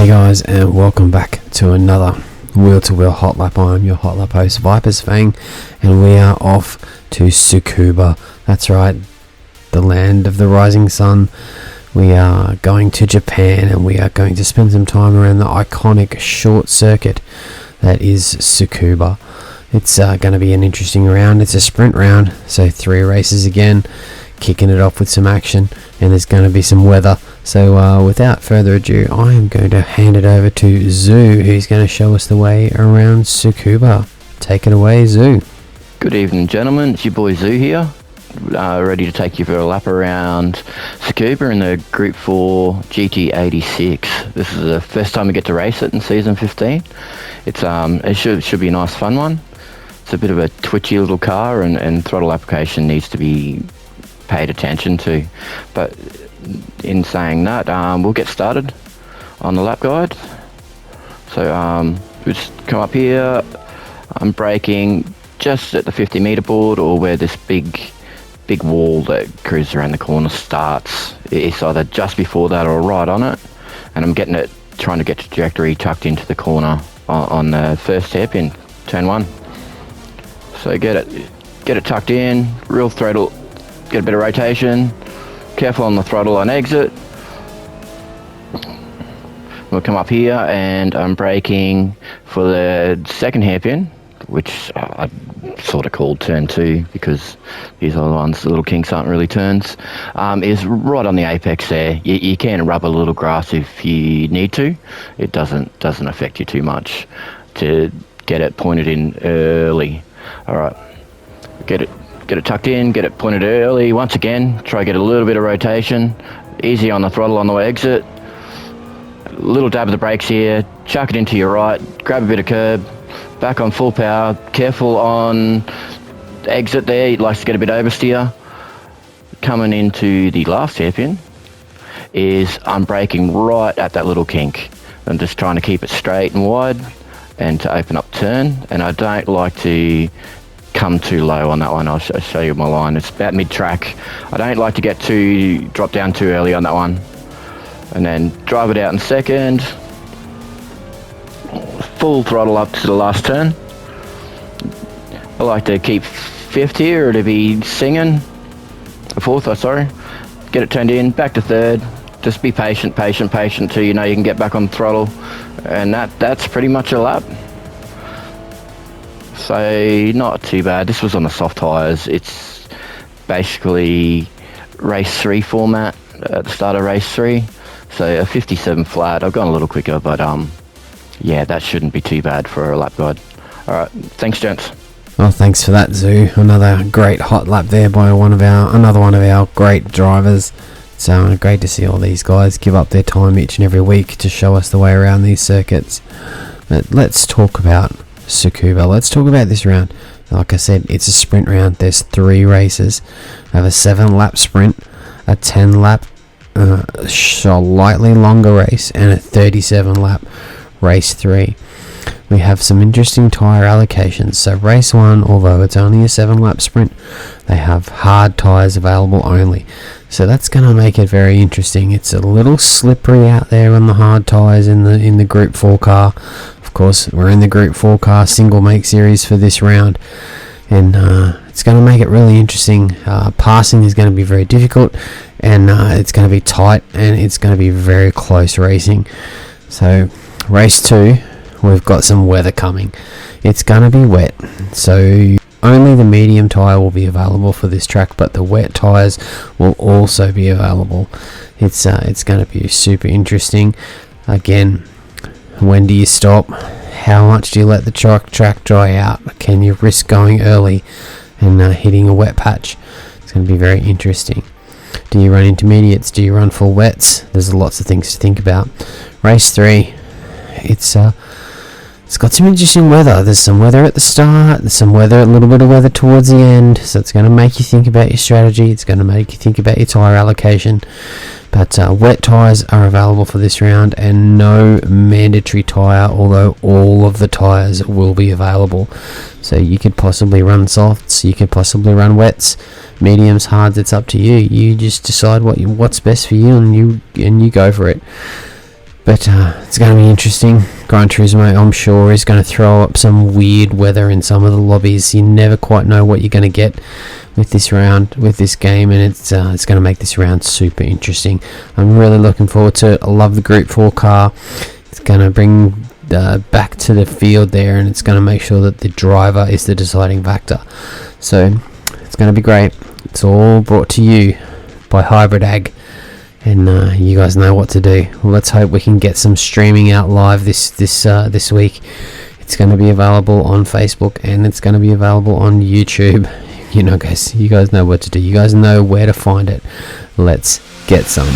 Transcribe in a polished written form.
Hey guys, and welcome back to another Wheel to Wheel Hot Lap. I'm your Hot Lap host, Viper's Fang, and we are off to Tsukuba. That's right, the land of the rising sun. We are going to Japan, and we are going to spend some time around the iconic short circuit that is Tsukuba. It's going to be an interesting round. It's a sprint round, so 3 races again, kicking it off with some action, and there's going to be some weather. So without further ado, I am going to hand it over to Zoo, who's going to show us the way around Tsukuba. Take it away, Zoo. Good evening, gentlemen. It's your boy Zoo here, ready to take you for a lap around Tsukuba in the Group 4 GT86. This is the first time we get to race it in Season 15. It should be a nice fun one. It's a bit of a twitchy little car, and throttle application needs to be paid attention to. But in saying that, we'll get started on the lap guide. So we just come up here. I'm braking just at the 50 meter board, or where this big wall that cruises around the corner starts. It's either just before that or right on it, and I'm trying to get the trajectory tucked into the corner on the first hairpin, turn 1. So get it tucked in, real throttle, get a bit of rotation, careful on the throttle on exit. We'll come up here, and I'm braking for the second hairpin, which I sort of called turn 2 because these other ones, the little kinks, aren't really turns. Is right on the apex there. You can rub a little grass if you need to. It doesn't affect you too much to get it pointed in early. All right, get it tucked in, get it pointed early. Once again, try to get a little bit of rotation. Easy on the throttle on the way exit. A little dab of the brakes here. Chuck it into your right. Grab a bit of curb. Back on full power. Careful on exit there. It likes to get a bit oversteer. Coming into the last hairpin is I'm braking right at that little kink. I'm just trying to keep it straight and wide and to open up turn. And I don't like to come too low on that one. I'll show you my line. It's about mid-track. I don't like to drop down too early on that one. And then drive it out in second. Full throttle up to the last turn. I like to keep 5th here, or to be singing. 4th, sorry. Get it turned in, back to 3rd. Just be patient till you know you can get back on the throttle. And that's pretty much a lap. So not too bad. This was on the soft tyres. It's basically race 3 format at the start of race 3. So a 57 flat. I've gone a little quicker, but yeah, that shouldn't be too bad for a lap guide. All right, thanks, gents. Well, thanks for that, Zoo. Another great hot lap there by another one of our great drivers. It's great to see all these guys give up their time each and every week to show us the way around these circuits. But let's talk about Tsukuba. Let's talk about this round. Like I said, it's a sprint round. There's 3 races. I have a 7-lap sprint, a 10-lap slightly longer race, and a 37-lap race 3. We have some interesting tyre allocations. So race 1, although it's only a 7-lap sprint, they have hard tyres available only. So that's going to make it very interesting. It's a little slippery out there on the hard tyres in the Group 4 car. Of course, we're in the Group 4 car single make series for this round, and it's going to make it really interesting. Passing is going to be very difficult, and it's going to be tight, and it's going to be very close racing. So race 2, we've got some weather coming. It's going to be wet, so only the medium tyre will be available for this track, but the wet tyres will also be available. It's going to be super interesting. Again, when do you stop? How much do you let the track dry out? Can you risk going early and hitting a wet patch? It's going to be very interesting. Do you run intermediates? Do you run full wets? There's lots of things to think about. Race 3, it's got some interesting weather. There's some weather at the start, there's some weather, a little bit of weather towards the end, so it's going to make you think about your strategy, it's going to make you think about your tyre allocation. But wet tyres are available for this round, and no mandatory tyre, although all of the tyres will be available. So you could possibly run softs, you could possibly run wets, mediums, hards. It's up to you. You just decide what's best for you, and you go for it. But it's going to be interesting. Gran Turismo, I'm sure, is going to throw up some weird weather in some of the lobbies. You never quite know what you're going to get with this round, with this game, and it's going to make this round super interesting. I'm really looking forward to it. I love the Group 4 car. It's going to bring back to the field there, and it's going to make sure that the driver is the deciding factor. So it's going to be great. It's all brought to you by Hybrid Ag. And you guys know what to do. Well, let's hope we can get some streaming out live this week. It's going to be available on Facebook and it's going to be available on YouTube. You know, guys, you guys know what to do. You guys know where to find it. Let's get some.